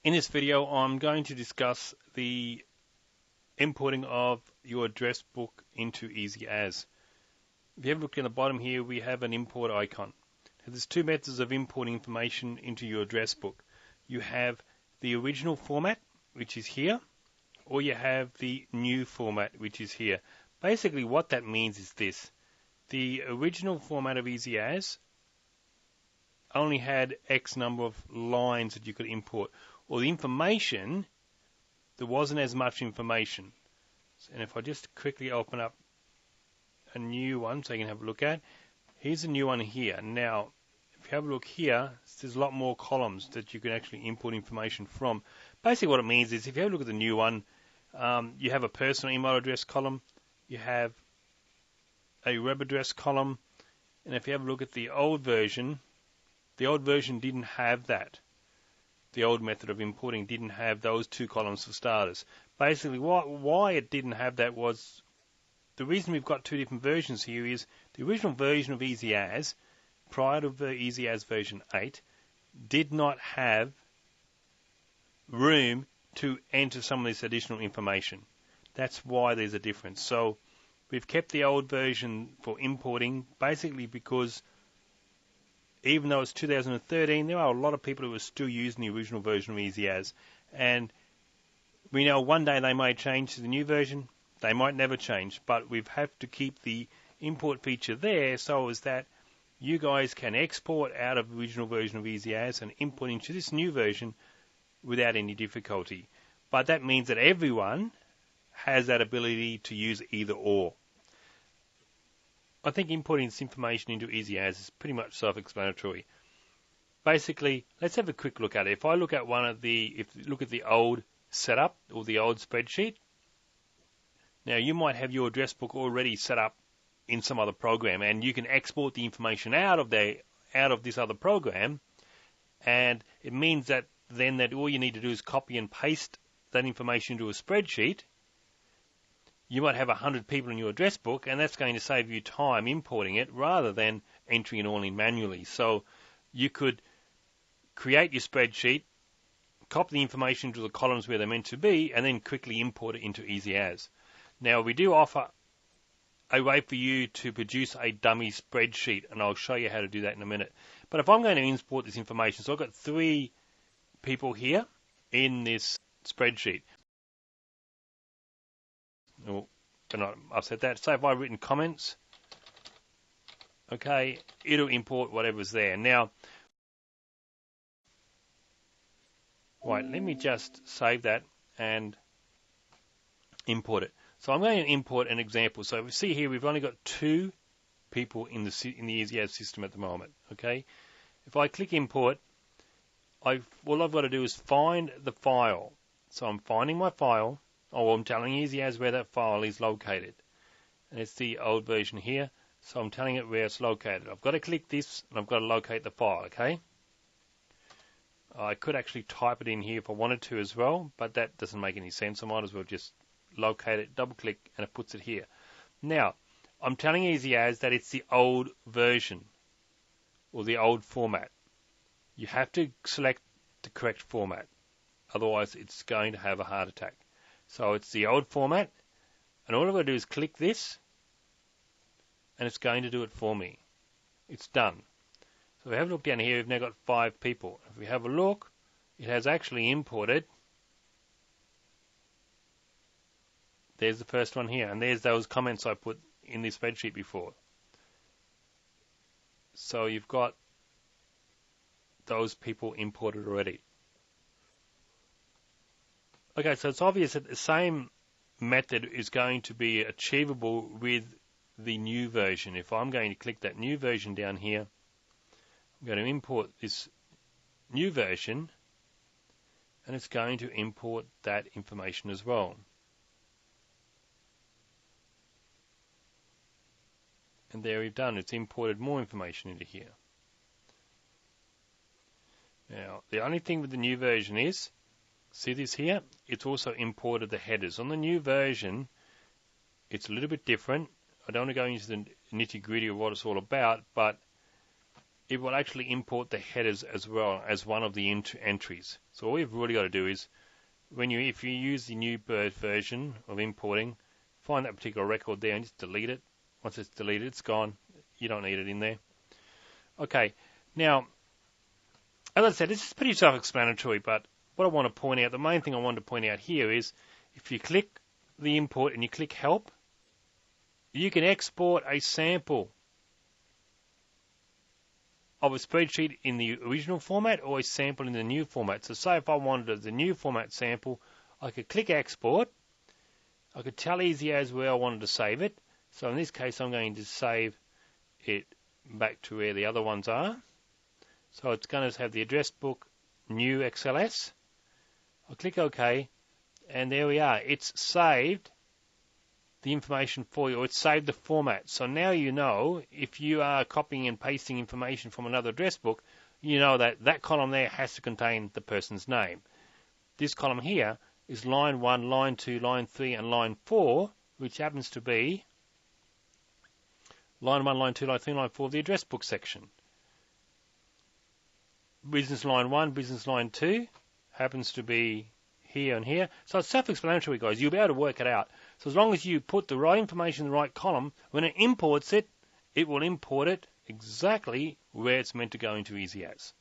In this video, I'm going to discuss the importing of your address book into EasyAs. If you have a look at the bottom here, we have an import icon. There's two methods of importing information into your address book. You have the original format, which is here, or you have the new format, which is here. Basically, what that means is this. The original format of EasyAs only had X number of lines that you could import. Or the information, there wasn't as much information. And if I just quickly open up a new one so you can have a look at, here's a new one here. Now, if you have a look here, there's a lot more columns that you can actually import information from. Basically what it means is if you have a look at the new one, you have a personal email address column, you have a web address column, and if you have a look at the old version didn't have that. The old method of importing didn't have those two columns for starters. Basically, why it didn't have that was, the reason we've got two different versions here is the original version of EasyAs, prior to the EasyAs version 8, did not have room to enter some of this additional information. That's why there's a difference. So we've kept the old version for importing, basically because even though it's 2013, there are a lot of people who are still using the original version of EasyAs. And we know one day they might change to the new version. They might never change. But we've had to keep the import feature there so as that you guys can export out of the original version of EasyAs and import into this new version without any difficulty. But that means that everyone has that ability to use either or. I think importing this information into EasyAs is pretty much self-explanatory. Basically, let's have a quick look at it. If I look at if you look at the old setup or the old spreadsheet, now you might have your address book already set up in some other program, and you can export the information out of this other program, and it means that then that all you need to do is copy and paste that information into a spreadsheet. You might have 100 people in your address book, and that's going to save you time importing it rather than entering it all in manually. So you could create your spreadsheet, copy the information to the columns where they're meant to be, and then quickly import it into EasyAs. Now, we do offer a way for you to produce a dummy spreadsheet, and I'll show you how to do that in a minute. But if I'm going to import this information, so I've got 3 people here in this spreadsheet. Oh, I've said that. So if I've written comments, okay, it'll import whatever's there. Now, right, let me just save that and import it. So I'm going to import an example. So we see here we've only got 2 people in the EasyAs system at the moment. Okay, if I click import, all I've got to do is find the file. So I'm finding my file. Oh, I'm telling EasyAs where that file is located. And it's the old version here. So I'm telling it where it's located. I've got to click this, and I've got to locate the file, okay? I could actually type it in here if I wanted to as well, but that doesn't make any sense. I might as well just locate it, double-click, and it puts it here. Now, I'm telling EasyAs that it's the old version, or the old format. You have to select the correct format. Otherwise, it's going to have a heart attack. So it's the old format, and all I've got to do is click this, and it's going to do it for me. It's done. So if we have a look down here, we've now got 5 people. If we have a look, it has actually imported. There's the first one here, and there's those comments I put in this spreadsheet before. So you've got those people imported already. Okay, so it's obvious that the same method is going to be achievable with the new version. If I'm going to click that new version down here, I'm going to import this new version, and it's going to import that information as well. And there we've done, it's imported more information into here. Now, the only thing with the new version is, see this here? It's also imported the headers. On the new version, it's a little bit different. I don't want to go into the nitty-gritty of what it's all about, but it will actually import the headers as well as one of the entries. So all you've really got to do is, if you use the new version of importing, find that particular record there and just delete it. Once it's deleted, it's gone. You don't need it in there. Okay, now, as I said, this is pretty self-explanatory, but what I want to point out, the main thing I want to point out here is, if you click the import and you click help, you can export a sample of a spreadsheet in the original format or a sample in the new format. So say if I wanted the new format sample, I could click export. I could tell EasyAs where I wanted to save it. So in this case, I'm going to save it back to where the other ones are. So it's going to have the address book, new XLS. I'll click OK, and there we are. It's saved the information for you, or it's saved the format. So now you know, if you are copying and pasting information from another address book, you know that that column there has to contain the person's name. This column here is line 1, line 2, line 3, and line 4, which happens to be line 1, line 2, line 3, line 4 of the address book section. Business line 1, business line 2 happens to be here and here. So it's self-explanatory, guys. You'll be able to work it out. So as long as you put the right information in the right column, when it imports it, it will import it exactly where it's meant to go into EasyAs.